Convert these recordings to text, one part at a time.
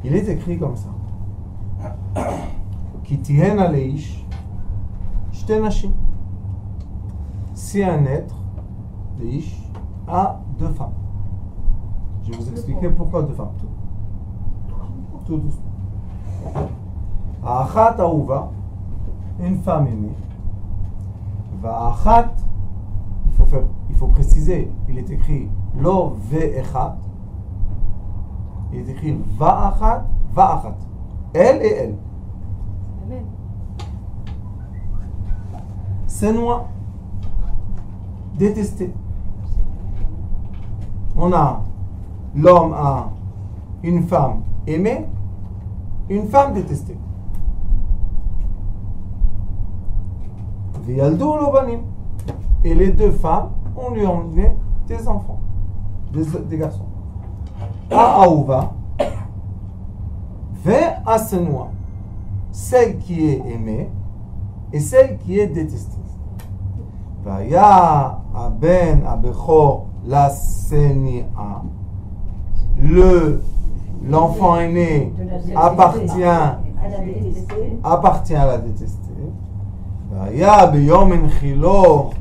Il est écrit comme ça. Ki tihena leish shte nashim. Si un être, leish, a deux femmes. Je vais vous expliquer pourquoi deux femmes. Tout doucement. Achat aouva, une femme aimée. Va'achat, il faut préciser, il est écrit lo ve'echat. Il est écrit va'achat, va'achat. Elle et elle. C'est noir. Détesté. On a l'homme a une femme aimée, une femme détestée. Et les deux femmes, on lui a emmené des enfants, des garçons. Aouva, Ve'asenoua, celle qui est aimée et celle qui est détestée. Vaya aben abechor la senia. L'enfant aîné appartient à la détestée. Vaya beyom enchilo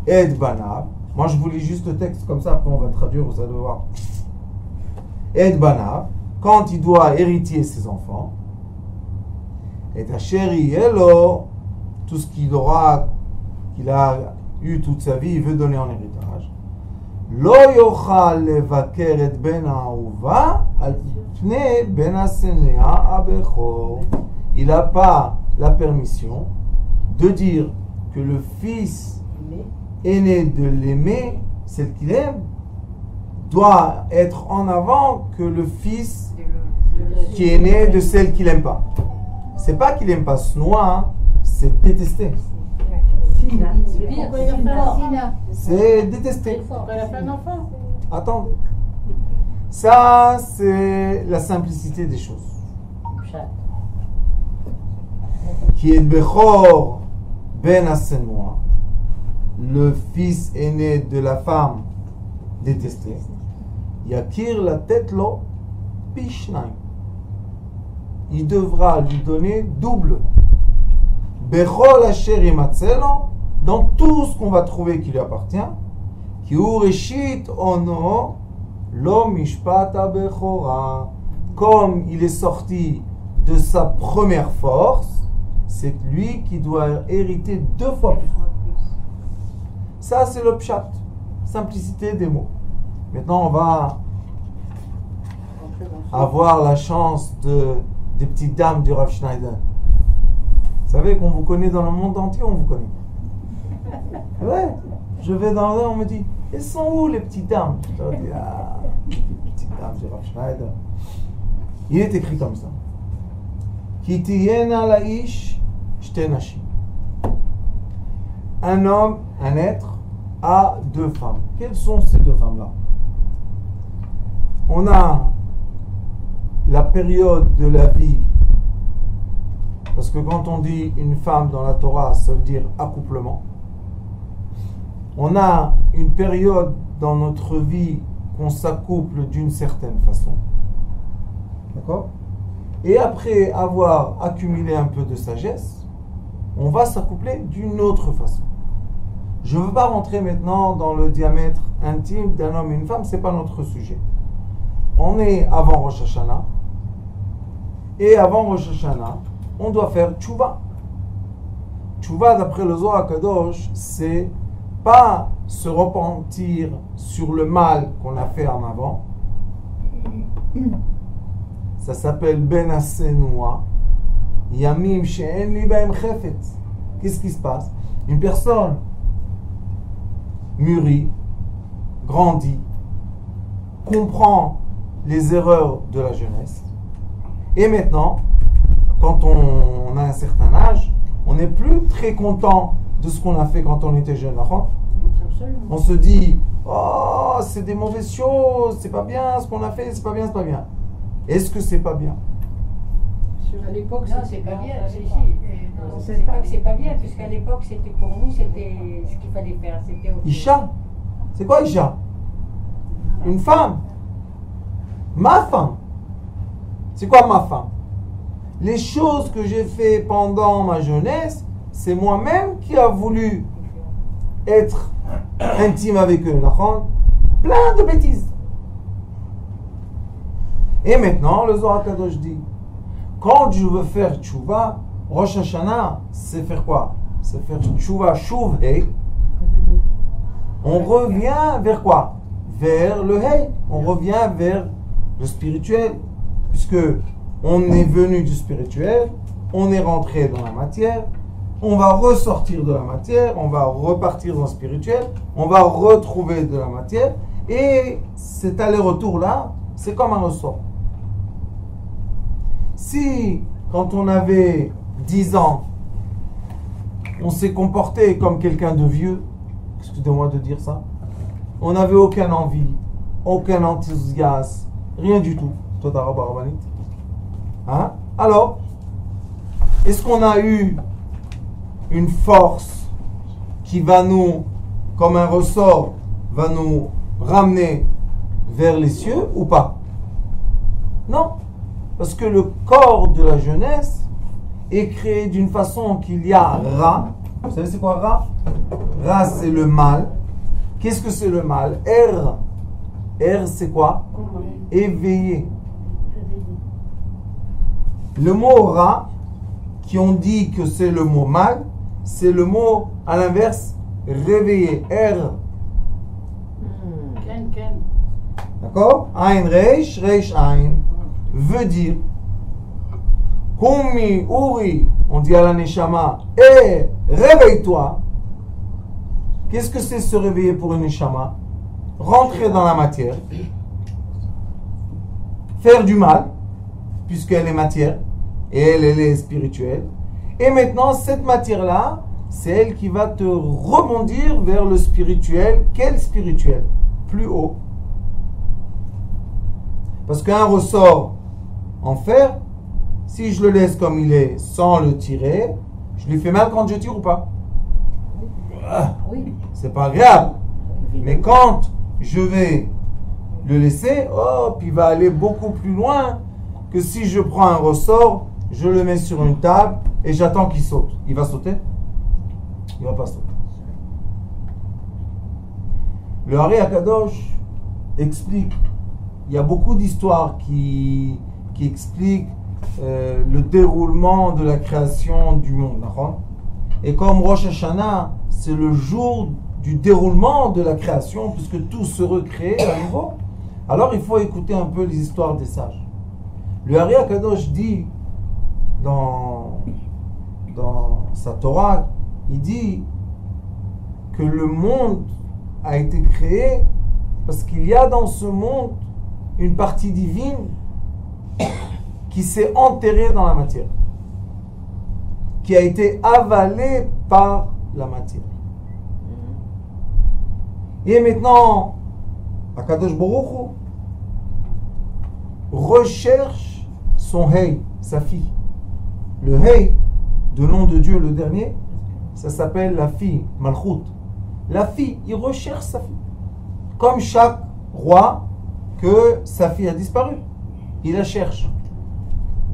et banav. Moi je vous lis juste le texte comme ça, après on va traduire, vous allez voir. Et banav, quand il doit hériter ses enfants. Et ta chérie, hello, tout ce qu'il a eu toute sa vie, il veut donner en héritage. Lo yochal levaker et ben ha'ahuva al pnei ben hasenea abechor. Il n'a pas la permission de dire que le fils aîné de l'aimer, celle qu'il aime, doit être en avant que le fils qui est né de celle qu'il n'aime pas. C'est pas qu'il n'aime pas ce noir, c'est détester. C'est détester. Attendez. Ça, c'est la simplicité des choses. Qui est Bechor ben Asenoua, le fils aîné de la femme détestée. Yakir la tête lo pishnaim. Il devra lui donner double. Bechol asher imatzelo, dans tout ce qu'on va trouver qui lui appartient. Ki ureshit ono lo mishpata bechora. Comme il est sorti de sa première force, c'est lui qui doit hériter deux fois plus. Ça, c'est le pshat. Simplicité des mots. Maintenant, on va avoir la chance des petites dames du Rav Schneider. Vous savez qu'on vous connaît dans le monde entier, on vous connaît. Ouais, je vais dans là, on me dit, elles sont où les petites dames? Je dis, les petites dames du Rav Schneider. Il est écrit comme ça. Ki tihena laish shte nashim. Un homme, un être, a deux femmes. Quelles sont ces deux femmes-là? On a la période de la vie, parce que quand on dit une femme dans la Torah, ça veut dire accouplement. On a une période dans notre vie qu'on s'accouple d'une certaine façon. D'accord? Et après avoir accumulé un peu de sagesse, on va s'accoupler d'une autre façon. Je ne veux pas rentrer maintenant dans le diamètre intime d'un homme et une femme, ce n'est pas notre sujet. On est avant Rosh Hashanah, et avant Rosh Hashanah, on doit faire tchouva. Tchouva, d'après le Zohar Kadosh, c'est pas se repentir sur le mal qu'on a fait en avant. Ça s'appelle Ben Asenoua. Yamim she'en li b'hem chefetz. Qu'est-ce qui se passe? Une personne mûrit, grandit, comprend les erreurs de la jeunesse. Et maintenant, quand on a un certain âge, on n'est plus très content de ce qu'on a fait quand on était jeune. On se dit, oh, c'est des mauvaises choses, c'est pas bien ce qu'on a fait, c'est pas bien, c'est pas bien. Est-ce que c'est pas bien? À l'époque, c'est pas bien. C'est pas que c'est pas bien, puisqu'à l'époque, c'était pour nous, c'était ce qu'il fallait faire. Isha? C'est quoi Isha? Une femme. Ma femme. C'est quoi ma fin? Les choses que j'ai fait pendant ma jeunesse, c'est moi-même qui a voulu être intime avec eux. Plein de bêtises. Et maintenant, le Zohar Kadosh dit, quand je veux faire tchouva, Rosh Hashanah, c'est faire quoi? C'est faire tchouva, chouv, hey. On revient vers quoi? Vers le hey. On revient vers le spirituel. Puisque on est venu du spirituel, on est rentré dans la matière, on va ressortir de la matière, on va repartir dans le spirituel, on va retrouver de la matière. Et cet aller-retour-là, c'est comme un ressort. Si, quand on avait 10 ans, on s'est comporté comme quelqu'un de vieux, excusez-moi de dire ça, on n'avait aucune envie, aucun enthousiasme, rien du tout. Toi, t'as rabbinite. Hein? Alors, est-ce qu'on a eu une force qui va nous, comme un ressort, va nous ramener vers les cieux ou pas? Non. Parce que le corps de la jeunesse est créé d'une façon qu'il y a Ra. Vous savez c'est quoi Ra? Ra c'est le mal. Qu'est-ce que c'est le mal? R. R c'est quoi? Éveillé. Le mot Ra, qui on dit que c'est le mot mal, c'est le mot à l'inverse réveillé. R. D'accord? Ein Reish, Reish Ein veut dire Kumi, Uri, on dit à la Neshama, réveille-toi. Qu'est-ce que c'est se réveiller pour une Neshama? Rentrer dans la matière, faire du mal, puisqu'elle est matière, et elle est spirituelle. Et maintenant, cette matière-là, c'est elle qui va te rebondir vers le spirituel. Quel spirituel? Plus haut. Parce qu'un ressort en fer, si je le laisse comme il est sans le tirer, je lui fais mal quand je tire ou pas? Oui. C'est pas agréable. Mais quand je vais le laisser, puis il va aller beaucoup plus loin que si je prends un ressort, je le mets sur une table et j'attends qu'il saute. Il va sauter? Il va pas sauter. Le Hari Akadosh explique, il y a beaucoup d'histoires qui expliquent le déroulement de la création du monde. Et comme Rosh Hashanah, c'est le jour du déroulement de la création, puisque tout se recrée à nouveau, alors il faut écouter un peu les histoires des sages. Le Hari Akadosh dit dans sa Torah, il dit que le monde a été créé parce qu'il y a dans ce monde une partie divine qui s'est enterrée dans la matière, qui a été avalée par la matière. Et maintenant, Akadosh Baruch Hu recherche son Hey, sa fille. Le Hey, de nom de Dieu le dernier, ça s'appelle la fille, Malchut. La fille, il recherche sa fille. Comme chaque roi que sa fille a disparu. Il la cherche.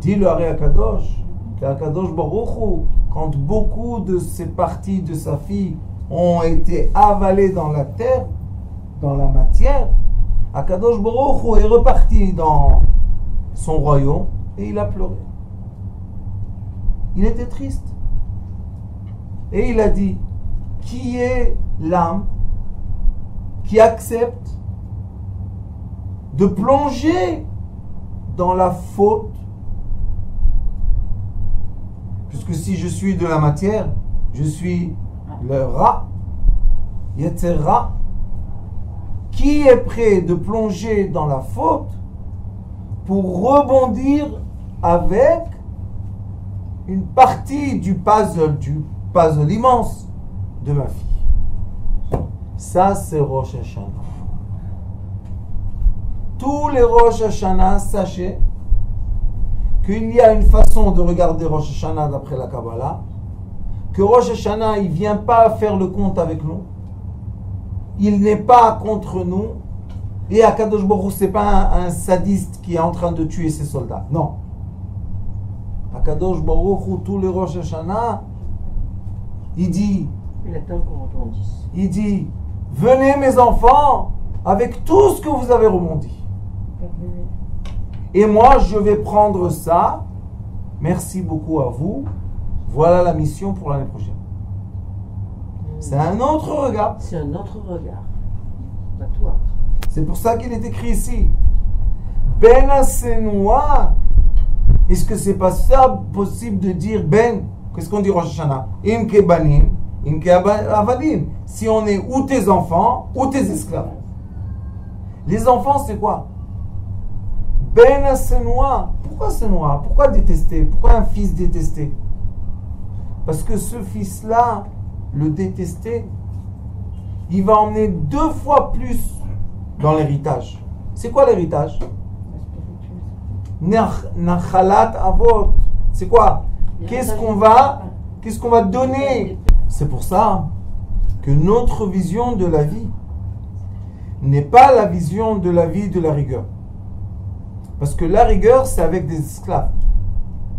Dit le Hari Akadosh, qu'Akadosh Baruch Hu, quand beaucoup de ces parties de sa fille ont été avalées dans la terre, dans la matière, Akadosh Baruch Hu est reparti dans son royaume et il a pleuré. Il était triste. Et il a dit, qui est l'âme qui accepte de plonger dans la faute? Puisque si je suis de la matière, je suis le Ra, Yetzer Ra. Qui est prêt de plonger dans la faute pour rebondir avec une partie du puzzle immense de ma fille? Ça, c'est Rosh Hashanah. Tous les Rosh Hashanah, sachez qu'il y a une façon de regarder Rosh Hashanah d'après la Kabbalah, que Rosh Hashanah, il ne vient pas faire le compte avec nous, il n'est pas contre nous, Et Akadosh Baruch Hu, ce n'est pas un sadiste qui est en train de tuer ses soldats. Non. Akadosh Baruch Hu, tous les Rosh Hashanah, il dit, il dit, venez mes enfants avec tout ce que vous avez remonté. Et moi, je vais prendre ça. Merci beaucoup à vous. Voilà la mission pour l'année prochaine. C'est un autre regard. C'est un autre regard. Pas toi. C'est pour ça qu'il est écrit ici. Ben Asenoua. Est-ce que c'est pas ça possible de dire Ben? Qu'est-ce qu'on dit Rosh Hashanah? Im ke banim, im ke avadim. Si on est ou tes enfants ou tes esclaves. Les enfants, c'est quoi? Ben Asenoua. Pourquoi Asenoua? Pourquoi détester? Pourquoi un fils détesté? Parce que ce fils-là, le détester, il va emmener 2 fois plus dans l'héritage. C'est quoi l'héritage? Nachalat avot. C'est quoi? Qu'est-ce qu'on va donner? C'est pour ça que notre vision de la vie n'est pas la vision de la vie de la rigueur. Parce que la rigueur, c'est avec des esclaves.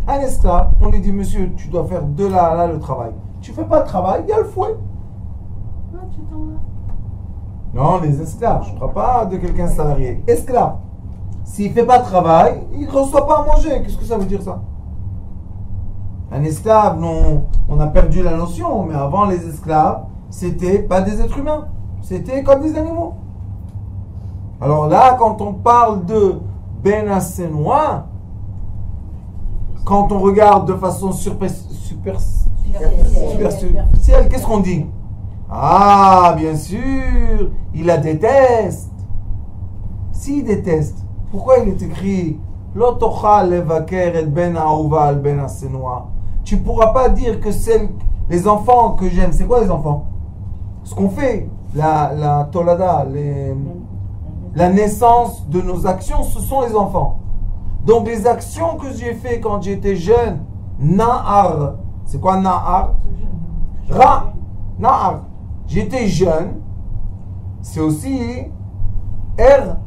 Un esclave, on lui dit, monsieur, tu dois faire de là à là le travail. Tu fais pas le travail, il y a le fouet. Non, les esclaves, je ne parle pas de quelqu'un salarié. Esclave. S'il ne fait pas de travail, il ne reçoit pas à manger. Qu'est-ce que ça veut dire ça? Un esclave, non, on a perdu la notion, mais avant les esclaves, c'était pas des êtres humains. C'était comme des animaux. Alors là, quand on parle de Ben Asenoua, quand on regarde de façon superficielle, qu'est-ce qu'on dit? Ah, bien sûr, il la déteste. S'il déteste, pourquoi il est écrit Lo tochal levaker et ben aouva al ben asenoua? Tu ne pourras pas dire que c'est les enfants que j'aime. C'est quoi les enfants? Ce qu'on fait, la tolada, la naissance de nos actions, ce sont les enfants. Donc les actions que j'ai fait quand j'étais jeune, Na'ar, c'est quoi Na'ar? Ra, Na'ar. J'étais jeune, c'est aussi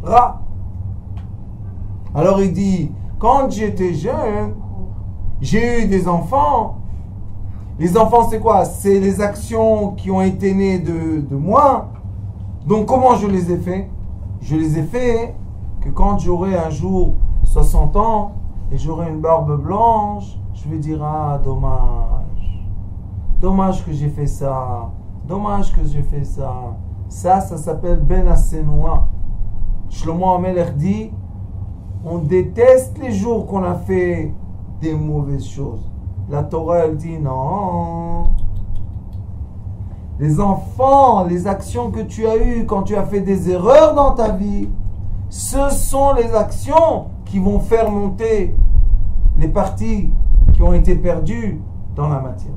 Ra. Alors il dit, quand j'étais jeune, j'ai eu des enfants. Les enfants, c'est quoi? C'est les actions qui ont été nées de moi. Donc comment je les ai fait? Je les ai fait que quand j'aurai un jour 60 ans et j'aurai une barbe blanche, je vais dire, ah, dommage. Dommage que j'ai fait ça. Dommage que j'ai fait ça. Ça s'appelle Ben Asenoua. Shlomo HaMelech dit, on déteste les jours qu'on a fait des mauvaises choses. La Torah, elle dit, non. Les enfants, les actions que tu as eues quand tu as fait des erreurs dans ta vie, ce sont les actions qui vont faire monter les parties qui ont été perdues dans la matière.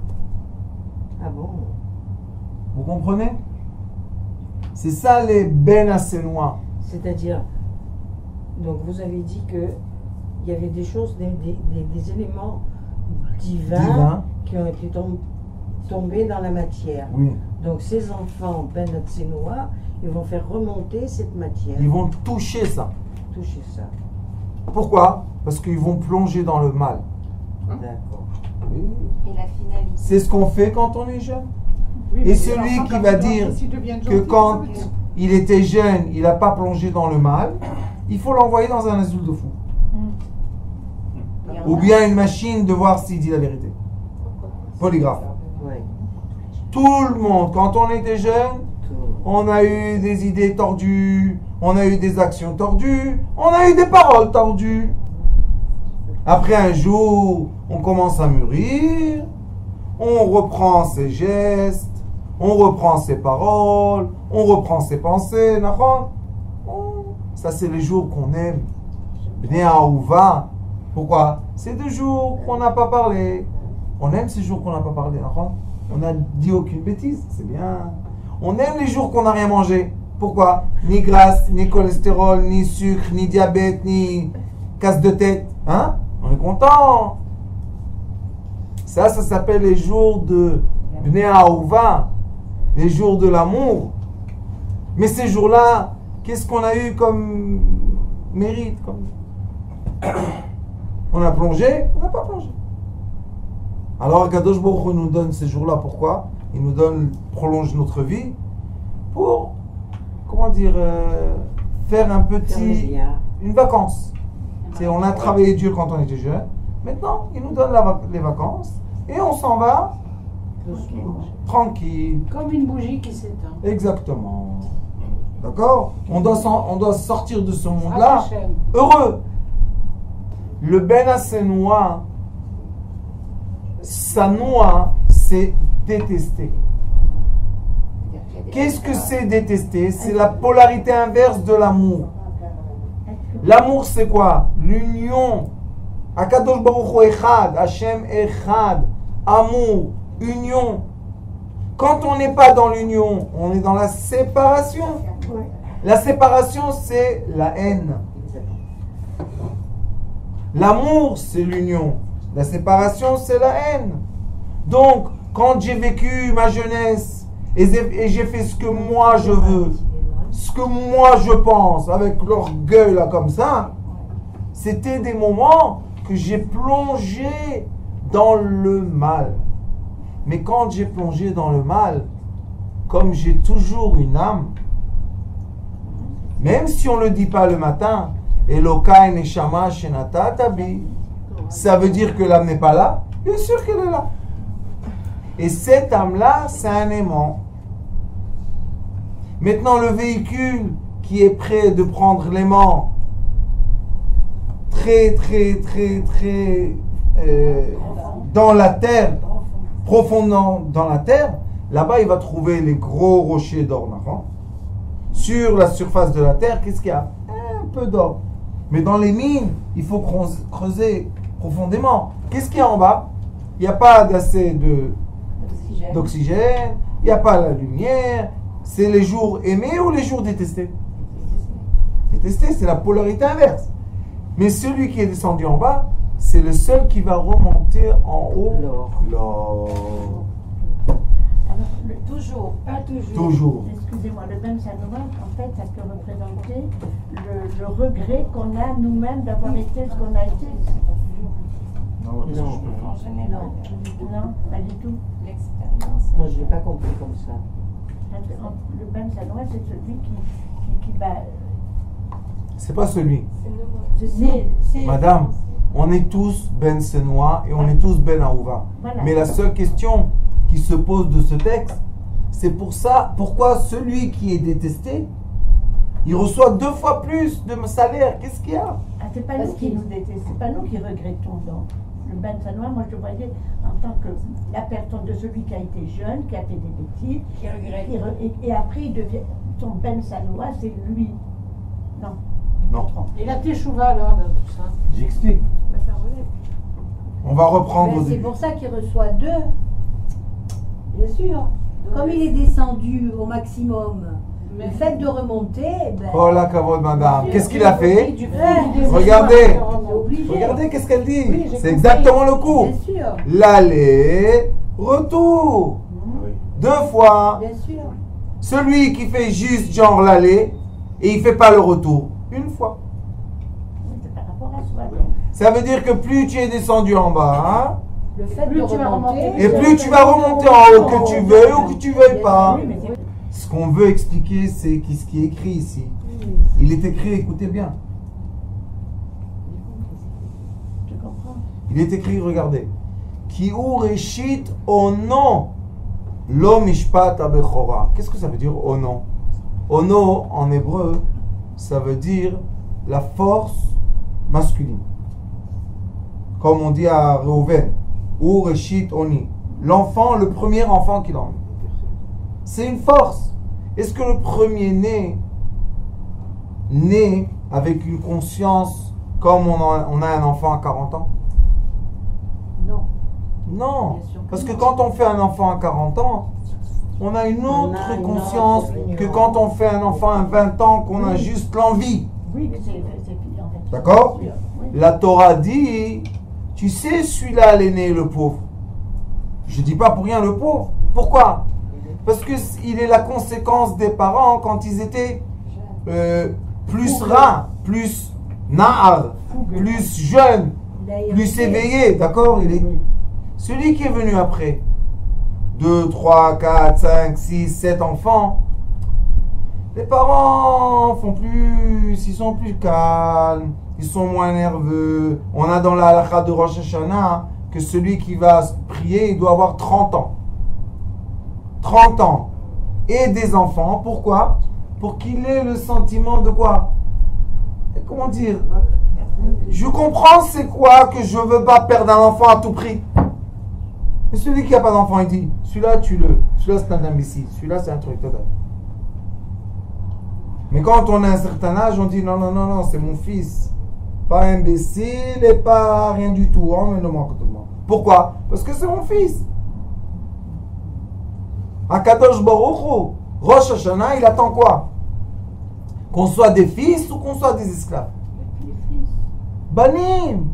Ah bon? Vous comprenez? C'est ça les Ben Asenoua. C'est-à-dire, donc vous avez dit que il y avait des choses, des éléments divins qui ont été tombés dans la matière. Oui. Donc ces enfants Ben Asenoua, ils vont faire remonter cette matière. Ils vont toucher ça. Toucher ça. Pourquoi? Parce qu'ils vont plonger dans le mal. D'accord. Oui. Et la finalité. C'est ce qu'on fait quand on est jeune. Oui, Et celui qui va dire que quand il était jeune, il n'a pas plongé dans le mal, il faut l'envoyer dans un asile de fou. Ou bien une machine de voir s'il dit la vérité. Polygraphe. Oui. Tout le monde, quand on était jeune, on a eu des idées tordues, on a eu des actions tordues, on a eu des paroles tordues. Après un jour, on commence à mûrir, on reprend ses gestes, on reprend ses paroles, on reprend ses pensées. Ça, c'est les jours qu'on aime. Bnei Aouva. Pourquoi? C'est des jours qu'on n'a pas parlé. On aime ces jours qu'on n'a pas parlé. On n'a dit aucune bêtise. C'est bien. On aime les jours qu'on n'a rien mangé. Pourquoi? Ni graisse, ni cholestérol, ni sucre, ni diabète, ni casse de tête. Hein? On est content. Ça s'appelle les jours de Bnei Aouva, les jours de l'amour. Mais ces jours-là, qu'est-ce qu'on a eu comme mérite On a plongé, on n'a pas plongé. Alors Kadosh Baruch Hu nous donne ces jours-là, pourquoi? Il nous prolonge notre vie pour, faire une vacance. On a travaillé dur quand on était jeune. Maintenant, il nous donne les vacances et on s'en va tranquille. Comme une bougie qui s'éteint. Exactement. D'accord? On doit sortir de ce monde-là heureux. Le Ben Hasenoua, Sanoua, c'est détester. Qu'est-ce que c'est détester? C'est la polarité inverse de l'amour. L'amour, c'est quoi? L'union. Akadosh Baruch Hu Echad, Hashem Echad. Amour, union. Quand on n'est pas dans l'union, on est dans la séparation. La séparation, c'est la haine. L'amour, c'est l'union. La séparation, c'est la haine. Donc, quand j'ai vécu ma jeunesse et j'ai fait ce que moi je veux, ce que moi je pense, avec l'orgueil là comme ça, c'était des moments que j'ai plongé dans le mal. Mais quand j'ai plongé dans le mal, comme j'ai toujours une âme, même si on ne le dit pas le matin, Elokai Neshama Shenata Tabi, ça veut dire que l'âme n'est pas là? Bien sûr qu'elle est là. Et cette âme-là, c'est un aimant. Maintenant, le véhicule qui est prêt de prendre l'aimant, très dans la terre, profondément dans la terre, là-bas, il va trouver les gros rochers d'or. Sur la surface de la terre, qu'est-ce qu'il y a? Un peu d'or. Mais dans les mines, il faut creuser profondément. Qu'est-ce qu'il y a en bas? Il n'y a pas assez d'oxygène, il n'y a pas la lumière. C'est les jours aimés ou les jours détestés? Détestés, c'est la polarité inverse. Mais celui qui est descendu en bas, c'est le seul qui va remonter en haut. L'or. Alors, toujours, pas toujours. Toujours. Excusez-moi, le Ben Sanoua, en fait, ça peut représenter le regret qu'on a nous-mêmes d'avoir été ce qu'on a été. Non, En général. Non, pas du tout. L'expérience. moi je ne l'ai pas compris comme ça. Le Ben Sanoua, c'est celui qui va. C'est pas celui. C'est Madame, on est tous Ben Senoua et on est tous Ben Aouva. Voilà. Mais la seule question qui se pose de ce texte, c'est pourquoi celui qui est détesté, il reçoit 2 fois plus de salaire. Qu'est-ce qu'il y a? C'est pas nous qui nous détestons, c'est pas nous qui regrettons. Donc, le Ben Sanoua, moi je le voyais en tant que la personne de celui qui a été jeune, qui a fait des bêtises, qui regrette. Et après il devient son Ben Sanoua, c'est lui. Non. Non. Et la teshuva alors de tout ça? J'explique. On va reprendre au C'est début. pour ça qu'il reçoit 2. Bien sûr. Comme il est descendu au maximum, le fait de remonter, Oh la kavod, madame. Qu'est-ce qu'il a fait? c'est Regardez. obligé. Regardez qu'est-ce qu'elle dit. Oui, j'ai C'est compris. exactement le coup. Bien sûr. L'aller, retour. 2 fois. Bien sûr. Celui qui fait juste genre l'aller et il ne fait pas le retour. 1 fois. C'est par rapport à soi. Ça veut dire que plus tu es descendu en bas, Le fait Plus de tu vas remonter. remonter. et plus tu vas remonter en haut, que tu veux ou que tu veuilles pas. Oui, mais c'est- Ce qu'on veut expliquer, c'est ce qui est écrit ici. Il est écrit, écoutez bien. tu comprends. Il est écrit, regardez. Ki ureshit ono lo mishpat abechora. Qu'est-ce que ça veut dire ono? Ono en hébreu, ça veut dire la force masculine. Comme on dit à Reuven, ureshit oni. L'enfant, le premier enfant qu'il a. C'est une force. Est-ce que le premier-né naît avec une conscience comme on a un enfant à 40 ans? Non. Non, Bien sûr que parce que non. quand on fait un enfant à 40 ans, on a une autre une conscience autre que opinion. quand on fait un enfant à 20 ans, qu'on a juste l'envie. Oui, mais c'est en fait. D'accord? Oui. La Torah dit, tu sais, celui-là, l'aîné, le pauvre. Je dis pas pour rien le pauvre. Pourquoi? Parce qu'il est la conséquence des parents quand ils étaient plus rat, plus na'ar, plus jeune, plus éveillé, d'accord? Celui qui est venu après, 2, 3, 4, 5, 6, 7 enfants, les parents ils sont plus calmes, ils sont moins nerveux. On a dans la halakha de Rosh Hashanah que celui qui va prier, il doit avoir 30 ans. 30 ans. Et des enfants, pourquoi? Pour qu'il ait le sentiment de quoi? Comment dire? Je comprends c'est quoi que je veux pas perdre un enfant à tout prix. Mais celui qui n'a pas d'enfant, il dit, celui-là, tue-le. Celui-là, c'est un imbécile. Celui-là, c'est un truc total. Mais quand on a un certain âge, on dit, non, non, non, non, c'est mon fils. Pas imbécile et pas rien du tout. Oh, mais non, pourquoi? Parce que c'est mon fils. Akadosh Baruch Hu, Rosh Hashanah, il attend quoi? Qu'on soit des fils ou qu'on soit des esclaves? Banim.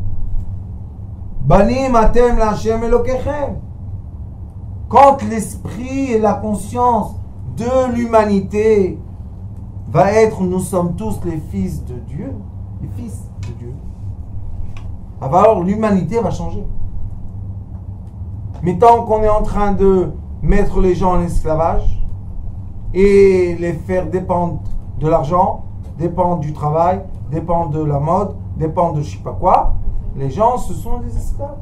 Banim atem l'Hashem Elokechem. Quand l'esprit et la conscience de l'humanité va être, nous sommes tous les fils de Dieu, les fils de Dieu, alors l'humanité va changer. Mais tant qu'on est en train de mettre les gens en esclavage et les faire dépendre de l'argent, dépendre du travail, dépendre de la mode, dépendre de je sais pas quoi, les gens, ce sont des esclaves.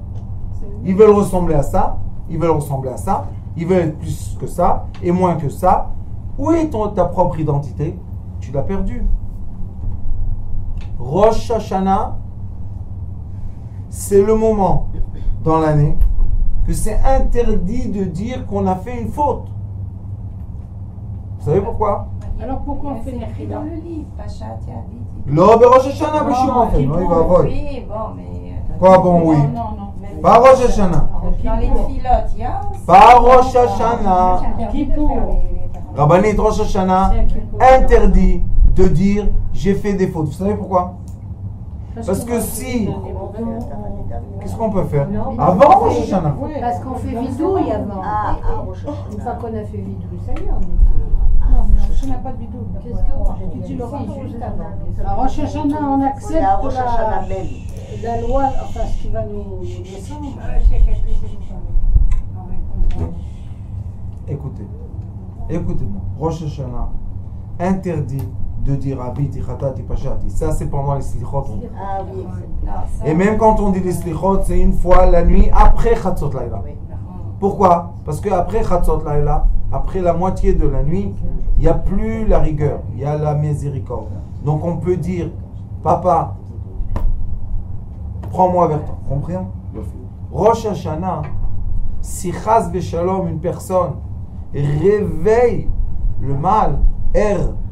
Ils veulent ressembler à ça, ils veulent ressembler à ça, ils veulent être plus que ça et moins que ça. Où est ta propre identité? Tu l'as perdue. Rosh Hashanah, c'est le moment dans l'année que c'est interdit de dire qu'on a fait une faute. Vous savez pourquoi? Alors pourquoi on fait les écrit dans le livre, Pacha Tiabit. L'Obe Rosh Hashanah, mais je suis en fait. Non, il va voir. Oui, bon, mais. Quoi, bon, oui? Non. Pas Rosh Hashanah. Dans les filotes, il y a aussi. Pas Rosh Hashanah. Rabbanit Rosh Hashanah interdit de dire j'ai fait des fautes. Vous savez pourquoi? Parce que si. Qu'est-ce qu'on peut faire? Avant Rosh Hashanah. Parce qu'on fait vidouille avant. Une fois qu'on a fait vidouille, ça y est, on était. Non, je n'ai pas de vidéo. Qu'est-ce que tu l'auras juste avant? À Rosh Hashanah, on accepte la loi, enfin ce qui va nous descendre. Écoutez-moi. Rosh Hashanah interdit de dire Abiti, Khatati, Pashati. Ça, c'est pendant les slichot. Ah oui. Et même quand on dit les slichot, c'est une fois la nuit après Chatzot Laïla. Pourquoi? Parce qu'après Chatzot Laïla, après la moitié de la nuit, il n'y a plus la rigueur, il y a la miséricorde. Donc on peut dire, papa, prends-moi vers toi. Comprenez? Rosh Hashanah, si Chaz Veshalom, une personne, réveille le mal,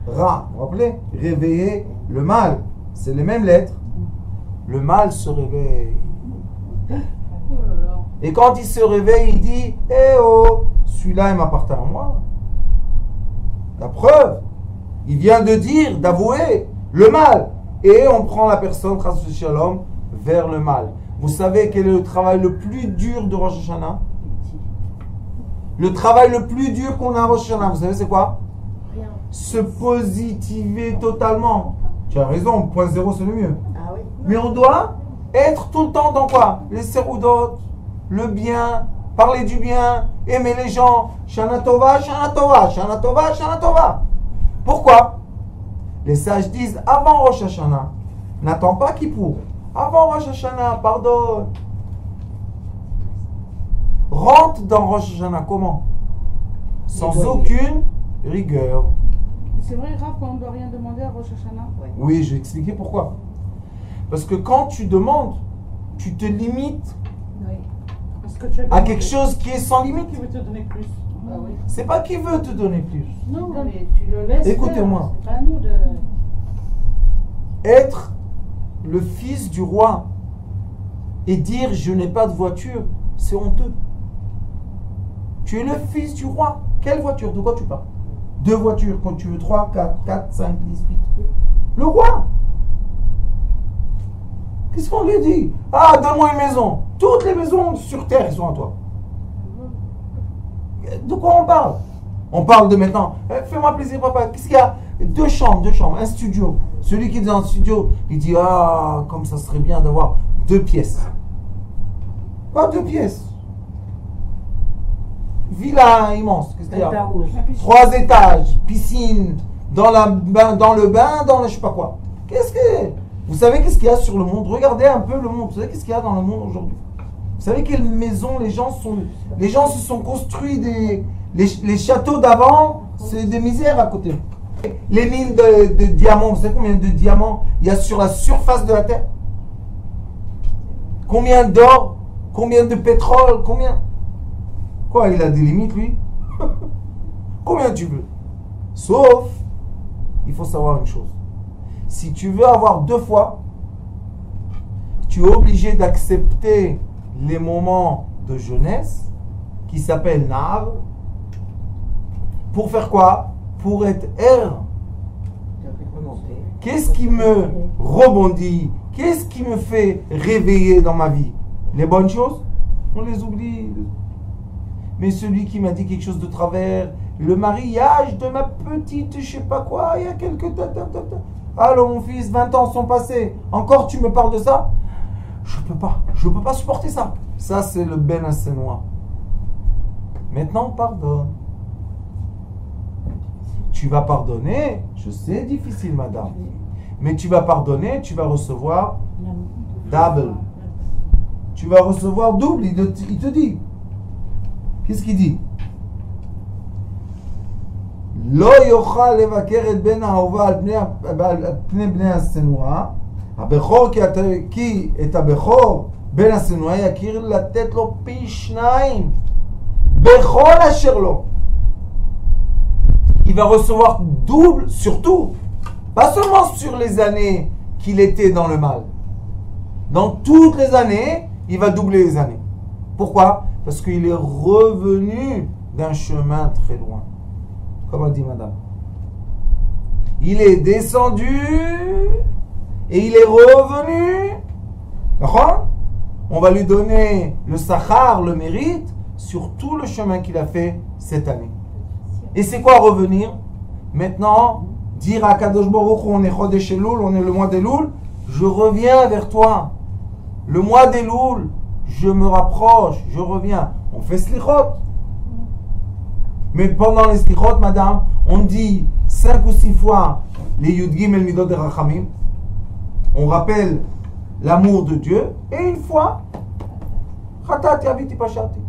Ra, vous vous rappelez? Réveiller le mal, c'est les mêmes lettres. Le mal se réveille. Et quand il se réveille, il dit eh oh, celui-là il m'appartient à moi. La preuve, il vient de dire, d'avouer le mal. Et on prend la personne, Chas Shalom, vers le mal. Vous savez quel est le travail le plus dur de Rosh Hashanah? Le travail le plus dur qu'on a à Rosh Hashanah, vous savez c'est quoi? Rien. Se positiver totalement. Tu as raison, point zéro c'est le mieux. Ah oui. Mais on doit être tout le temps dans quoi? Les seroudot, le bien, parler du bien, aimer les gens. Shana Tova, Shana Tova, Shana Tova, Shana Tova. Pourquoi? Les sages disent avant Rosh Hashanah, n'attends pas Kippour. Avant Rosh Hashanah, pardonne. Rentre dans Rosh Hashanah comment? Sans aucune rigueur. C'est vrai, Rav, qu'on ne doit rien demander à Rosh Hashanah? Oui, je vais expliquer pourquoi. Parce que quand tu demandes, tu te limites à quelque chose qui est sans limite. Qui veut te donner plus? C'est pas qui veut te donner plus. Non, mais tu le laisses. Écoutez-moi. C'est pas à nous de. Être le fils du roi et dire je n'ai pas de voiture, c'est honteux. Tu es le fils du roi. Quelle voiture? De quoi tu parles? 2 voitures, quand tu veux 3, 4, 5, 10, 8. Le roi. Qu'est-ce qu'on lui dit? Ah, donne-moi une maison. Toutes les maisons sur terre, elles sont à toi. De quoi on parle? On parle de maintenant. Fais-moi plaisir, papa. Qu'est-ce qu'il y a? 2 chambres, un studio. Celui qui est dans le studio, il dit, ah, comme ça serait bien d'avoir 2 pièces. Pas 2 pièces. Villa immense. Qu'est-ce qu'il y a? 3 étages, piscine, dans le bain, dans le je sais pas quoi. Vous savez qu'est-ce qu'il y a sur le monde? Regardez un peu le monde. Vous savez qu'est-ce qu'il y a dans le monde aujourd'hui? Vous savez quelles maisons les gens se sont construits les châteaux d'avant, c'est des misères à côté. Les mines de diamants, vous savez combien de diamants il y a sur la surface de la terre? Combien d'or? Combien de pétrole? Combien? Quoi, il a des limites lui? Combien tu veux? Sauf, il faut savoir une chose. Si tu veux avoir 2 fois, tu es obligé d'accepter les moments de jeunesse qui s'appellent Nav. Pour faire quoi? Pour être R. Qu'est-ce qui me rebondit? Qu'est-ce qui me fait réveiller dans ma vie? Les bonnes choses? On les oublie. Mais celui qui m'a dit quelque chose de travers, le mariage de ma petite, je sais pas quoi, il y a quelques... Allô mon fils, 20 ans sont passés. Encore tu me parles de ça? Je peux pas supporter ça. Ça c'est le Ben Assenois. Maintenant pardonne. Tu vas pardonner, je sais, difficile madame. Mais tu vas pardonner, tu vas recevoir double. Tu vas recevoir double, il te dit. Qu'est-ce qu'il dit? לא יוכל לבקר את בן האהובה על פני בני השנואה, הבכור כי את הבכור בן השנואה יכיר לתת לו פי 2 בכל אשר לו. Il va recevoir double sur tout, pas seulement sur les années qu'il était dans le mal. Dans toutes les années, il va doubler les années. Pourquoi? Parce qu'il est revenu d'un chemin très loin. Comme a dit madame. Il est descendu et il est revenu. D'accord? On va lui donner le sachar, le mérite, sur tout le chemin qu'il a fait cette année. Et c'est quoi revenir? Maintenant, dire à Kadosh Baruch Hu, on est Chodesh Elul, on est le mois d'Elul, je reviens vers toi. Le mois d'Elul, je me rapproche, je reviens. On fait slichot. Mais pendant les slichot, madame, on dit 5 ou 6 fois les Yud Gimel Midot de Rachamim. On rappelle l'amour de Dieu. Et une fois, Chatati Aviti Pashati.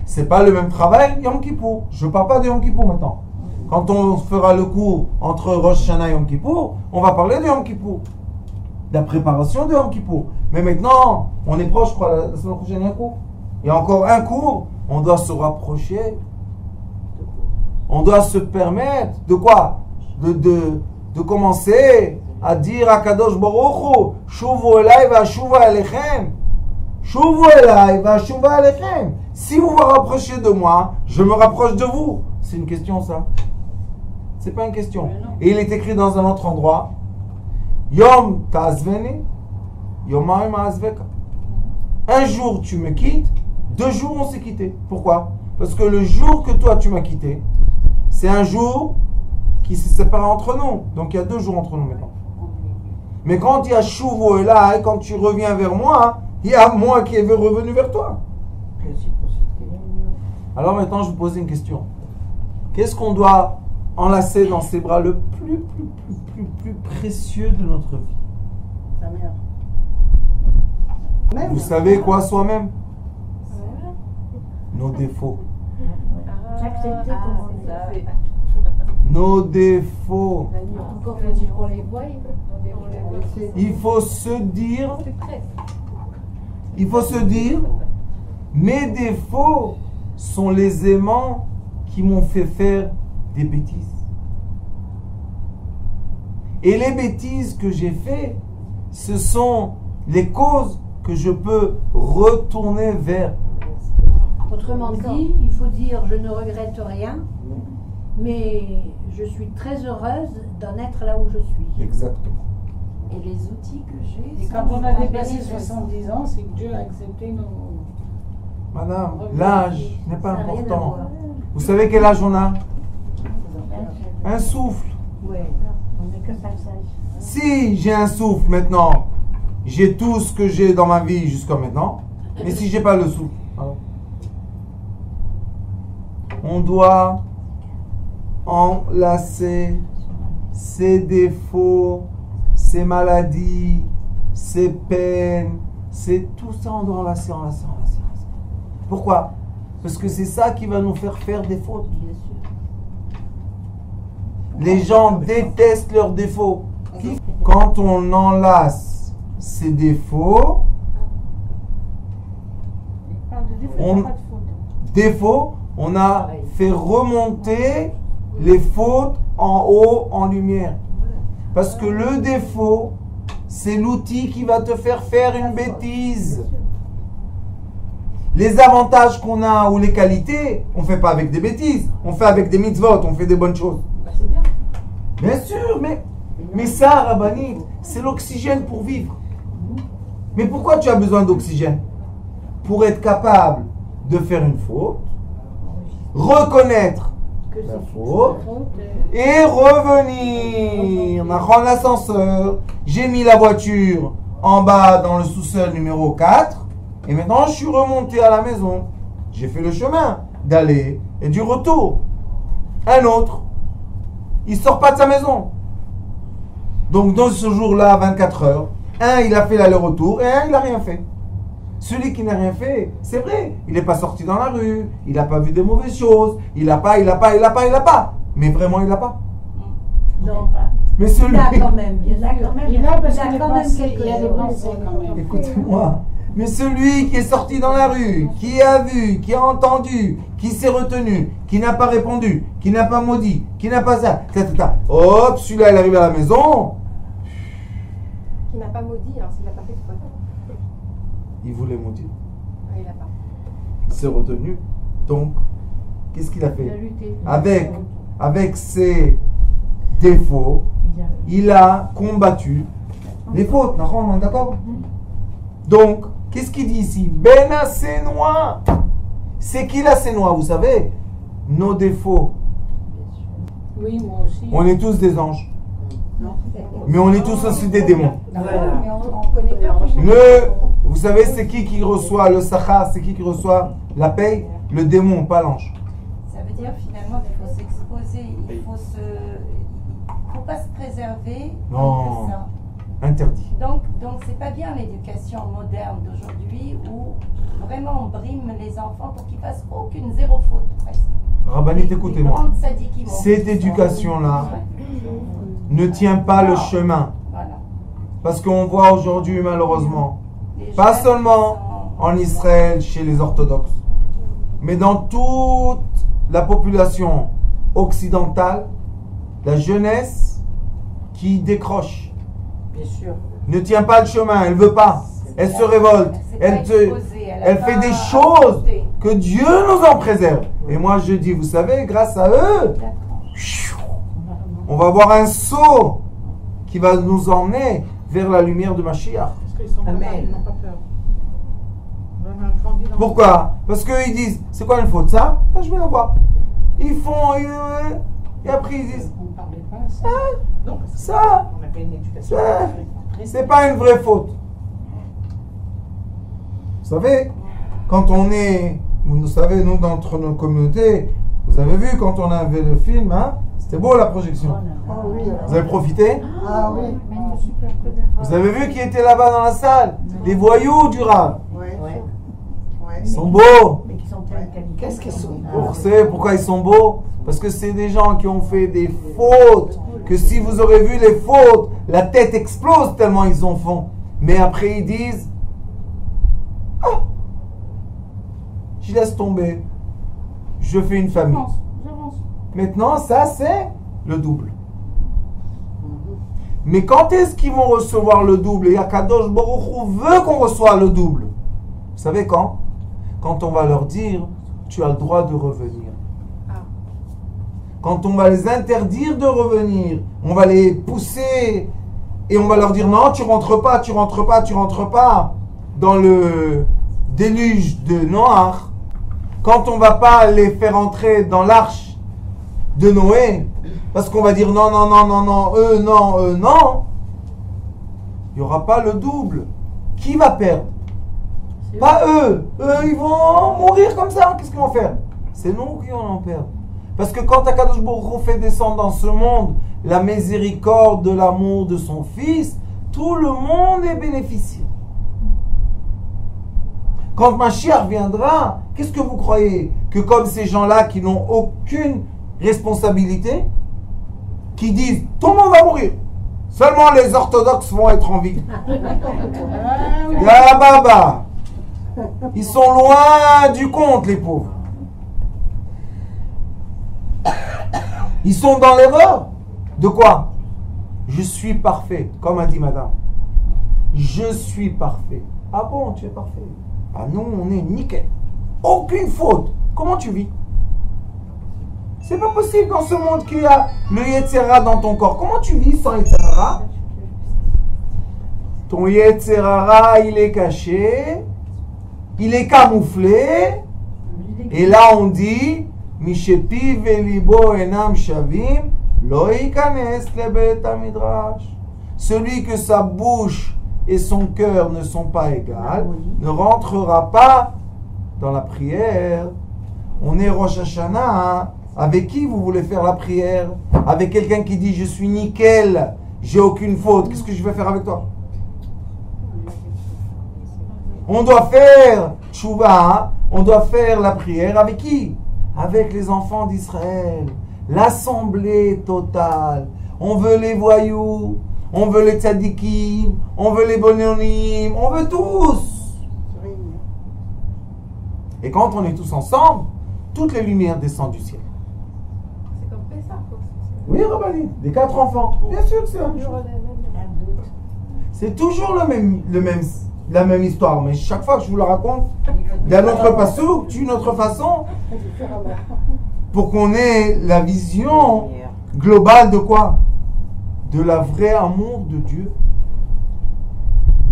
C'est pas le même travail, Yom Kippour. Je ne parle pas de Yom Kippour maintenant. Quand on fera le cours entre Rosh Hashanah et Yom Kippour, on va parler de Yom Kippour. De la préparation de Yom Kippour. Mais maintenant, on est proche, je crois, la semaine prochaine, il y a un cours. Il y a encore un cours. On doit se rapprocher. On doit se permettre de quoi? De commencer à dire à Kadosh Baruch Hu, Shuvu elai va shuva alechem. Shuvu elai va shuva alechem. Si vous vous rapprochez de moi, je me rapproche de vous. C'est une question, ça? C'est pas une question. Et il est écrit dans un autre endroit, Yom ta'azveni, Yomayim a'azveka. Un jour tu me quittes, 2 jours on s'est quitté. Pourquoi? Parce que le jour que toi tu m'as quitté, c'est un jour qui s'est séparé entre nous. Donc il y a 2 jours entre nous maintenant. Mais quand il y a Shuvu elai, quand tu reviens vers moi, il y a moi qui est revenu vers toi. Alors maintenant je vous pose une question. Qu'est-ce qu'on doit enlacer dans ses bras le plus précieux de notre vie? Sa mère. Vous savez quoi soi-même? Nos défauts. J'acceptais comment on fait. Nos défauts. Encore faut-il qu'on les voie. Il faut se dire, mes défauts sont les aimants qui m'ont fait faire des bêtises. Et les bêtises que j'ai faites, ce sont les causes que je peux retourner vers. Autrement dit, il faut dire je ne regrette rien, mais je suis très heureuse d'en être là où je suis. Exactement. Et les outils que j'ai. Et quand on a dépassé 70 ans, c'est que Dieu a accepté nos... Madame, l'âge n'est pas Ça n'a rien à important. voir. Vous savez quel âge on a? Un souffle. Oui, on n'est que passage. Si j'ai un souffle maintenant, j'ai tout ce que j'ai dans ma vie jusqu'à maintenant. Mais si j'ai pas le souffle, alors, on doit enlacer ses défauts, ses maladies, ses peines, c'est tout ça, on doit enlacer. Pourquoi? Parce que c'est ça qui va nous faire des fautes. Les gens détestent leurs défauts. Quand on enlace ses défauts, on a fait remonter les fautes en haut, en lumière. Parce que le défaut, c'est l'outil qui va te faire une bêtise. Les avantages qu'on a ou les qualités, on ne fait pas avec des bêtises. On fait avec des mitzvot, on fait des bonnes choses. Bien sûr, mais ça, Rabbani, c'est l'oxygène pour vivre. Mais pourquoi tu as besoin d'oxygène? Pour être capable de faire une faute, reconnaître la faute et revenir. On a rendu l'ascenseur, j'ai mis la voiture en bas dans le sous-sol numéro 4 et maintenant je suis remonté à la maison. J'ai fait le chemin d'aller et du retour. Un autre, il sort pas de sa maison. Donc dans ce jour-là, 24 heures, un il a fait l'aller-retour et un il n'a rien fait. Celui qui n'a rien fait, c'est vrai, il n'est pas sorti dans la rue, il n'a pas vu des mauvaises choses, il n'a pas. Mais vraiment, il n'a pas. Non. Mais celui... Il a quand même, bien sûr. Il a parce Il a qu'il quand même il y a des pensées quand même. Écoutez-moi. Mais celui qui est sorti dans la rue, qui a vu, qui a entendu, qui s'est retenu, qui n'a pas répondu, qui n'a pas maudit, qui n'a pas ça, hop, celui-là, il arrive à la maison. Qui n'a pas maudit, alors s'il n'a pas fait de faute. Il voulait maudire. Ah, il n'a pas. Il s'est retenu. Donc, qu'est-ce qu'il a Il a fait? lutté. Avec ses défauts, il a combattu les fautes. On est d'accord? Donc, qu'est-ce qu'il dit ici? Ben Assénois. C'est qui la Sénois, vous savez? Nos défauts. Oui, moi aussi. On est tous des anges. Mais on est tous aussi des démons. Mais on connaît pas. Vous savez, c'est qui reçoit le sachar? C'est qui reçoit la paye? Le démon, pas l'ange. Ça veut dire finalement qu'il faut s'exposer, il faut pas se préserver. Non. De ça. Interdit. Donc c'est pas bien l'éducation moderne d'aujourd'hui où vraiment on brime les enfants pour qu'ils fassent zéro faute presque. Rabbanit, écoutez-moi. Cette éducation-là ne tient pas le chemin. Voilà. Parce qu'on voit aujourd'hui, malheureusement, pas seulement en Israël, chez les orthodoxes, mais dans toute la population occidentale, la jeunesse qui décroche, Bien sûr. ne tient pas le chemin, elle ne veut pas, elle se révolte, elle fait des choses que Dieu nous en préserve. Et moi je dis, vous savez, grâce à eux, on va avoir un saut qui va nous emmener vers la lumière de Mashiach. Amen. Ils n'ont pas peur. Pourquoi? Parce qu'ils disent, c'est quoi une faute? Ça? Je vais la voir. Ils font, et après ils disent, On ne parlait pas ça. Non, parce que ça, on avait une éducation. c'est pas une vraie faute. Vous savez, quand on est, vous savez, nous, dans nos communautés, vous avez vu quand on avait le film, hein? C'était beau la projection. Vous avez profité? Ah oui. Vous avez vu qui était là-bas dans la salle? Les voyous du Rav. Ils sont beaux. Mais qui sont telles qualités. Qu'est-ce qu'ils sont Vous savez pourquoi ils sont beaux? Parce que c'est des gens qui ont fait des fautes. Que si vous aurez vu les fautes, la tête explose tellement ils en font. Mais après ils disent, ah, je laisse tomber. Je fais une famille. Maintenant, ça c'est le double. Mais quand est-ce qu'ils vont recevoir le double? Et Akadosh Baruch Hu veut qu'on reçoive le double. Vous savez quand? Quand on va leur dire, tu as le droit de revenir. Quand on va les interdire de revenir, on va les pousser et on va leur dire, non, tu rentres pas dans le déluge de Noach. Quand on va pas les faire entrer dans l'arche de Noé, Parce qu'on va dire non, non, non, non, non, eux, non. Il n'y aura pas le double. Qui va perdre? Pas eux. Eux, ils vont mourir comme ça. Qu'est-ce qu'ils vont faire? C'est nous qui allons en perdre. Parce que quand Akadosh Baruch Hu fait descendre dans ce monde la miséricorde de l'amour de son Fils, tout le monde est bénéficié. Quand Mashiach viendra, qu'est-ce que vous croyez? Que comme ces gens-là qui n'ont aucune responsabilité, qui disent tout le monde va mourir, seulement les orthodoxes vont être en vie. Ya Baba, ils sont loin du compte, les pauvres. Ils sont dans l'erreur. De quoi? Je suis parfait, comme a dit madame. Je suis parfait. Ah bon, tu es parfait? Ah nous, on est nickel. Aucune faute. Comment tu vis? C'est pas possible dans ce monde qu'il y a le Yetzera dans ton corps. Comment tu vis sans Yetzera? Ton Yetzera, il est caché, il est camouflé. Et là, on dit Mishepi velibo enam shavim lo ikanes lebet hamidrash. Celui que sa bouche et son cœur ne sont pas égales ne rentrera pas dans la prière. On est Rosh Hashanah, hein? Avec qui vous voulez faire la prière? Avec quelqu'un qui dit je suis nickel, j'ai aucune faute. Qu'est-ce que je vais faire avec toi? On doit faire tchouva, on doit faire la prière avec qui? Avec les enfants d'Israël, l'assemblée totale. On veut les voyous, on veut les tzadikim, on veut les bononim, on veut tous. Et quand on est tous ensemble, toutes les lumières descendent du ciel. C'est comme Pessah, quoi. Oui, Rabani, des 4 enfants. Bien sûr que c'est la même chose. C'est toujours la même histoire, mais chaque fois que je vous la raconte, d'un autre passage, d'une autre façon, pour qu'on ait la vision globale de quoi? De la vraie amour de Dieu.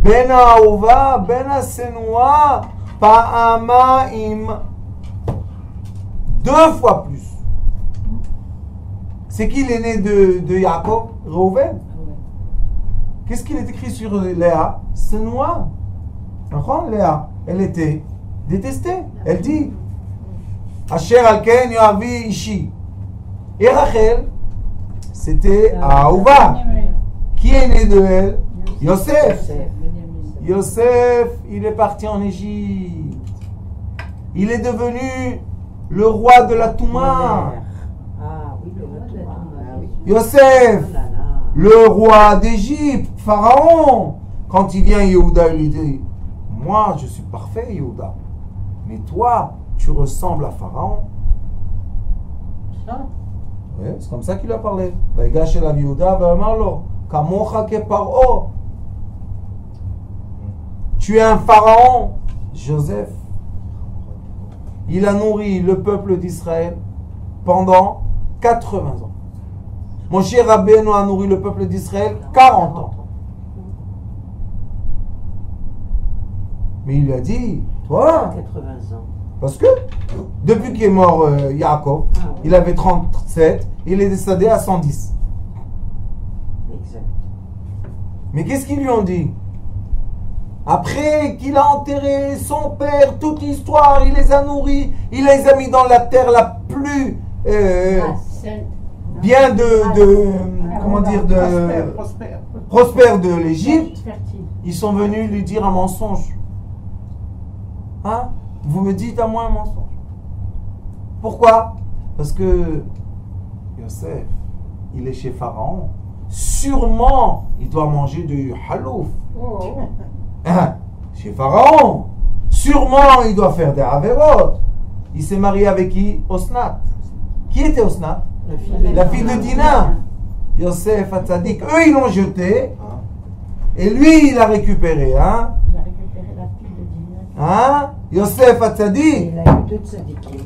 Ben Aova, Ben Asenoua, Pa'amaim. 2 fois plus. C'est qui l'aîné de Yaakov? Reuven. Qu'est-ce qu'il est écrit sur Léa? Senoua. Léa, elle était détestée. Elle dit Asher alken yoavi ishi. Et Rachel, c'était Aouva. Qui est né de elle? Yosef. Yosef, il est parti en Égypte. Il est devenu le roi de la Touma. Yosef, le roi d'Égypte, Pharaon. Quand il vient Yehuda, il lui dit moi, je suis parfait, Yehuda. Mais toi, tu ressembles à Pharaon. Oui, c'est comme ça qu'il a parlé. Tu es un pharaon, Joseph. Il a nourri le peuple d'Israël pendant 80 ans. Moshe Rabbeinu a nourri le peuple d'Israël 40 ans. Mais il lui a dit, toi, 80 ans. Parce que depuis qu'il est mort Yaakov, il avait 37, il est décédé à 110. Exact. Mais qu'est-ce qu'ils lui ont dit? Après qu'il a enterré son père, toute l'histoire, il les a nourris, il les a mis dans la terre la plus bien comment dire, prospère de l'Égypte. Ils sont venus lui dire un mensonge. Hein? Vous me dites à moi un mensonge. Pourquoi? Parce que Yosef, il est chez Pharaon. Sûrement, il doit manger du halouf. Chez Pharaon. Sûrement, il doit faire des avérotes. Il s'est marié avec qui? Osnat. Qui était Osnat? La fille de Dina. Yosef Hatzadik. Eux, ils l'ont jeté. Et lui, il a récupéré. Hein? Il a récupéré la fille de Dina. Hein? Yosef Hatzadik. Il a eu 2 tzadikim.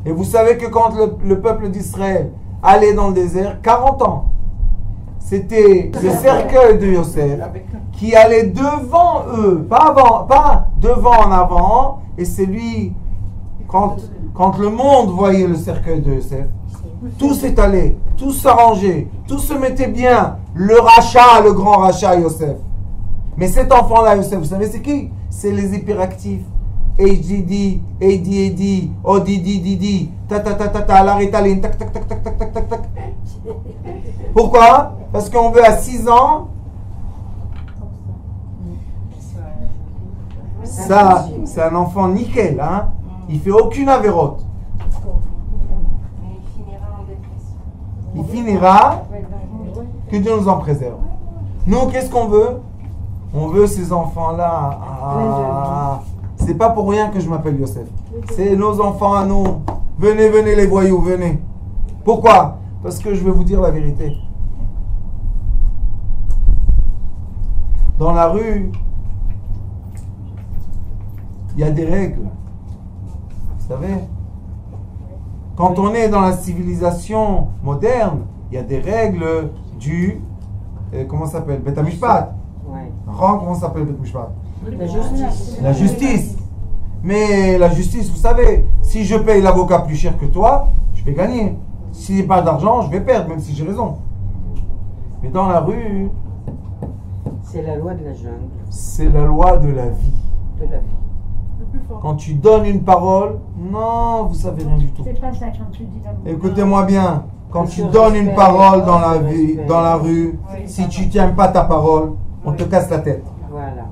Et vous savez que quand le peuple d'Israël allait dans le désert, 40 ans, c'était le cercueil de Yosef qui allait devant eux, pas devant en avant, et c'est lui, quand le monde voyait le cercueil de Yosef, Tout s'est allé, tout s'arrangeait, tout se mettait bien. Le rachat, le grand rachat, Yosef. Mais cet enfant-là, Yosef, vous savez c'est qui? C'est les hyperactifs. HDD, ADD, ODD, ta ta ta ta ta, la Ritaline, tac tac tac tac tac tac tac tac. Pourquoi? Parce qu'on veut à 6 ans. Ça, c'est un enfant nickel, hein? Il fait aucune avérote. Il finira, que Dieu nous en préserve. Nous, qu'est-ce qu'on veut? On veut ces enfants-là. Ah, c'est pas pour rien que je m'appelle Yosef. C'est nos enfants à nous. Venez, venez les voyous, venez. Pourquoi? Parce que je vais vous dire la vérité. Dans la rue, il y a des règles. Vous savez? Quand on est dans la civilisation moderne, il y a des règles du... comment ça s'appelle? Bet HaMishpat. Comment ça s'appelle Bet HaMishpat? La justice. La justice. Mais la justice, vous savez, si je paye l'avocat plus cher que toi, je vais gagner. S'il n'y a pas d'argent, je vais perdre, même si j'ai raison. Mais dans la rue... c'est la loi de la jungle. C'est la loi de la vie. De la vie. Quand tu donnes une parole, non, vous savez rien du tout. C'est pas ça quand tu dis la Écoutez-moi bien, quand tu donnes une parole dans la vie, dans la rue, si tu tiens pas ta parole, on te casse la tête. Voilà.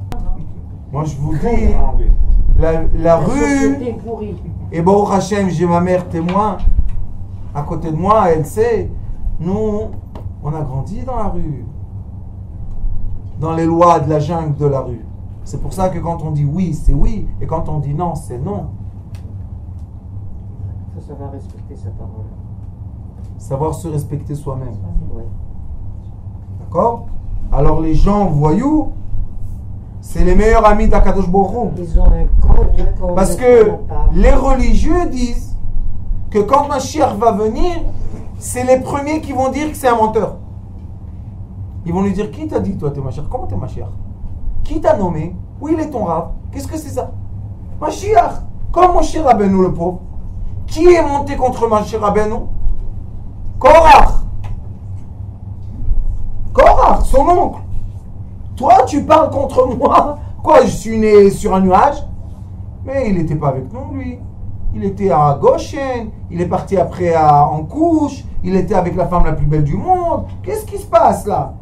Moi je vous dis, la rue, et Baruch Hashem, j'ai ma mère témoin à côté de moi, elle sait, nous, on a grandi dans la rue, dans les lois de la jungle de la rue. C'est pour ça que quand on dit oui, c'est oui, et quand on dit non, c'est non. Il faut savoir respecter sa parole. Savoir se respecter soi-même. Oui. D'accord? Alors les gens voyous, c'est les meilleurs amis d'Akadosh Baruch Hu. Ils ont un code. Parce que les religieux disent que quand Mashiach va venir, c'est les premiers qui vont dire que c'est un menteur. Ils vont lui dire, qui t'a dit toi t'es Mashiach? Comment t'es Mashiach? Qui t'a nommé? Où il est ton rab? Qu'est-ce que c'est ça? Mashiach, comme Moshe Rabbeinu le pauvre. Qui est monté contre Moshe Rabbeinu? Korach. Korach, son oncle. Toi, tu parles contre moi? Quoi, je suis né sur un nuage? Mais il n'était pas avec nous, lui. Il était à Goshen, il est parti après en couche, il était avec la femme la plus belle du monde. Qu'est-ce qui se passe là?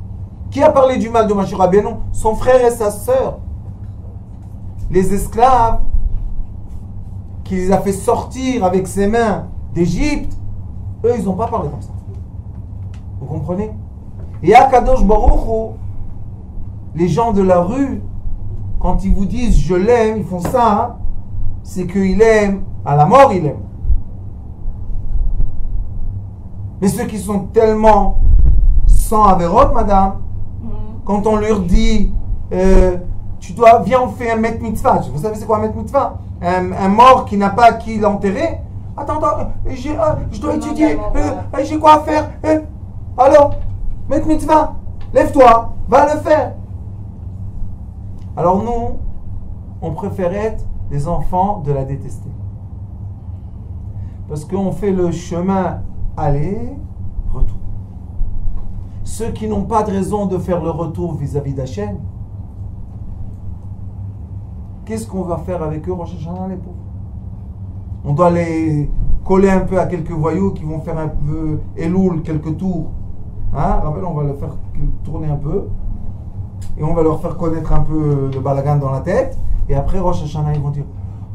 Qui a parlé du mal de Moshe Rabbeinu? Son frère et sa sœur. Les esclaves qui les a fait sortir avec ses mains d'Égypte, eux, ils n'ont pas parlé comme ça. Vous comprenez? Et à Kadosh Baruch Hu, les gens de la rue, quand ils vous disent je l'aime, ils font ça, hein, c'est qu'il aime, à la mort il aime. Mais ceux qui sont tellement sans avérote, madame, quand on leur dit tu dois, viens, on fait un met mitzvah. Vous savez c'est quoi un met mitzvah? Un mort qui n'a pas qui l'enterrer. Attends, je dois étudier, j'ai quoi à faire? Alors, met mitzvah, lève-toi, va le faire. Alors nous, on préfère être des enfants de la détester. Parce qu'on fait le chemin aller-retour. Ceux qui n'ont pas de raison de faire le retour vis-à-vis d'Hachem, qu'est-ce qu'on va faire avec eux, Rosh Hashanah, les pauvres? On doit les coller un peu à quelques voyous qui vont faire un peu Elul, quelques tours. Hein? Rappel, on va le faire tourner un peu. Et on va leur faire connaître un peu le balagan dans la tête. Et après, Rosh Hashanah, ils vont dire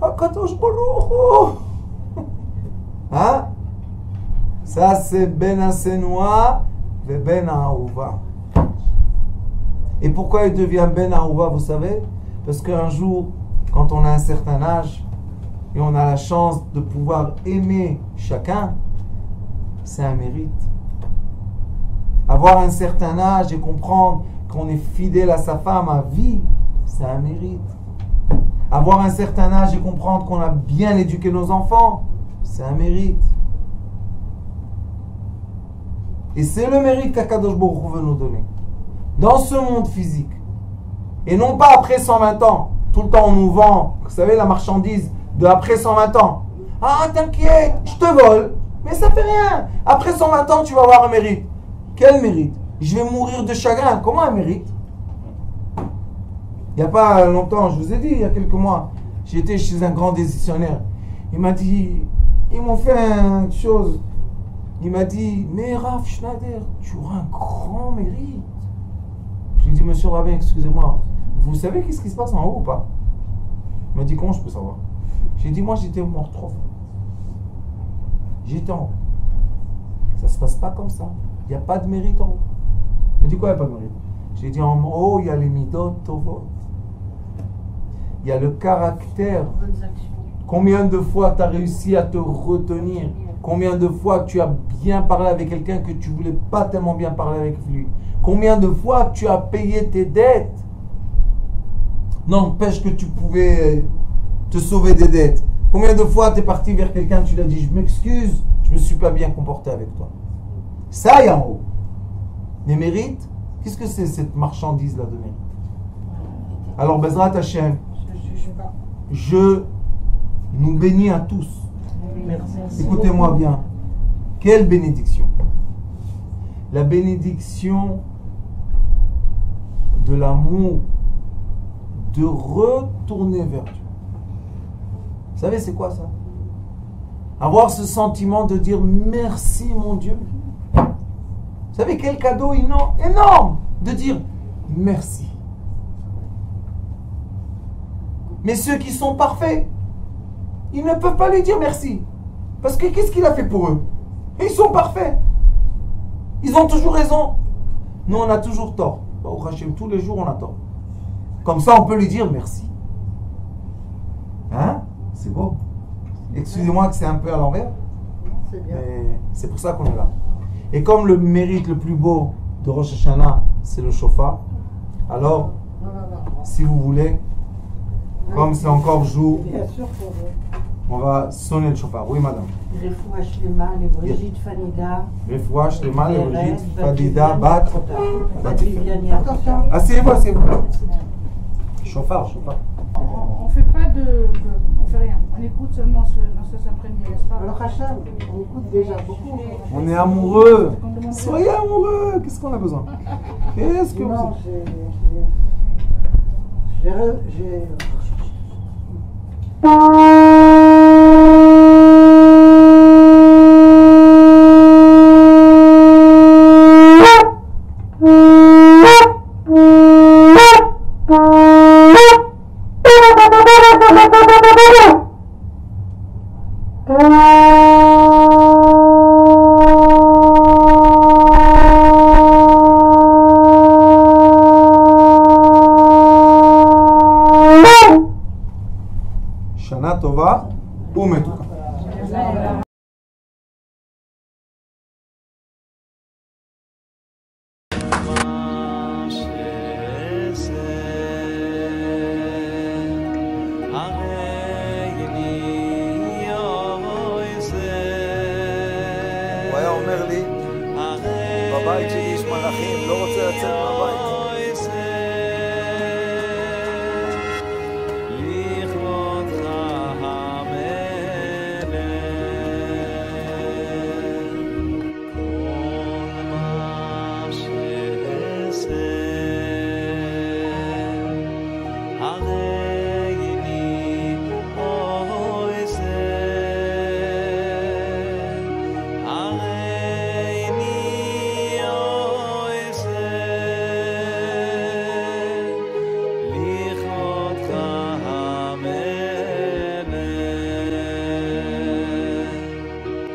Akadosh Baruch Hu. Hein? Ça, c'est Ben Asenoa et Ben Ahuva. Et pourquoi il devient Ben Ahuva, vous savez? Parce qu'un jour, quand on a un certain âge, et on a la chance de pouvoir aimer chacun, c'est un mérite. Avoir un certain âge et comprendre qu'on est fidèle à sa femme à vie, c'est un mérite. Avoir un certain âge et comprendre qu'on a bien éduqué nos enfants, c'est un mérite. Et c'est le mérite qu'Akadosh Baruch Hu veut nous donner. Dans ce monde physique. Et non pas après 120 ans. Tout le temps on nous vend, vous savez, la marchandise de après 120 ans. Ah, t'inquiète, je te vole. Mais ça fait rien. Après 120 ans, tu vas avoir un mérite. Quel mérite? Je vais mourir de chagrin. Comment un mérite? Il n'y a pas longtemps, je vous ai dit, il y a quelques mois, j'étais chez un grand décisionnaire. Il m'a dit, ils m'ont fait une chose. Il m'a dit, mais Rav Schneider, tu auras un grand mérite. Je lui ai dit, monsieur Rabin, excusez-moi, vous savez qu'est-ce qui se passe en haut ou pas? Il m'a dit, comment je peux savoir? J'ai dit, moi j'étais mort 3 fois. J'étais en haut. Ça se passe pas comme ça. Il n'y a pas de mérite en haut. Il m'a dit, quoi, il n'y a pas de mérite? J'ai dit, en haut, il y a les midot tovot. Il y a le caractère. Combien de fois tu as réussi à te retenir? Combien de fois tu as bien parlé avec quelqu'un que tu ne voulais pas tellement bien parler avec lui? Combien de fois tu as payé tes dettes? N'empêche que tu pouvais te sauver des dettes. Combien de fois tu es parti vers quelqu'un, tu lui as dit, je m'excuse, je ne me suis pas bien comporté avec toi. Ça, il y a en haut. Les mérites, qu'est-ce que c'est cette marchandise-là de mérite? Alors, Bezrat Hashem, je nous bénis à tous. Écoutez-moi bien. Quelle bénédiction! La bénédiction de l'amour, de retourner vers Dieu. Vous savez, c'est quoi ça? Avoir ce sentiment de dire merci, mon Dieu. Vous savez quel cadeau énorme de dire merci. Mais ceux qui sont parfaits, ils ne peuvent pas lui dire merci. Parce que qu'est-ce qu'il a fait pour eux? Ils sont parfaits. Ils ont toujours raison. Nous, on a toujours tort. Au Hachem, tous les jours, on a tort. Comme ça, on peut lui dire merci. Hein? C'est beau. Excusez-moi que c'est un peu à l'envers. C'est bien. Mais c'est pour ça qu'on est là. Et comme le mérite le plus beau de Rosh Hashanah, c'est le shofar, alors, si vous voulez, comme c'est encore jour, Bien sûr qu'on veut. on va sonner le shofar. Oui, madame. Refoua Shlema, les Brigitte Fanida. Refoua Shlema, les Brigitte Fanida, Bat. Attention. Asseyez-vous, asseyez-vous. Shofar, shofar. On fait pas on fait rien. On écoute seulement dans ce imprégné, n'est-ce pas? Alors Hachem, on écoute déjà beaucoup. On est amoureux. Soyez amoureux. Qu'est-ce qu'on a besoin? Qu'est-ce que vous... Non, j'ai Shana Tova umetuka. הוא היה אומר לי, בבית שלי יש מלאכים, לא רוצה לצאת מהבית.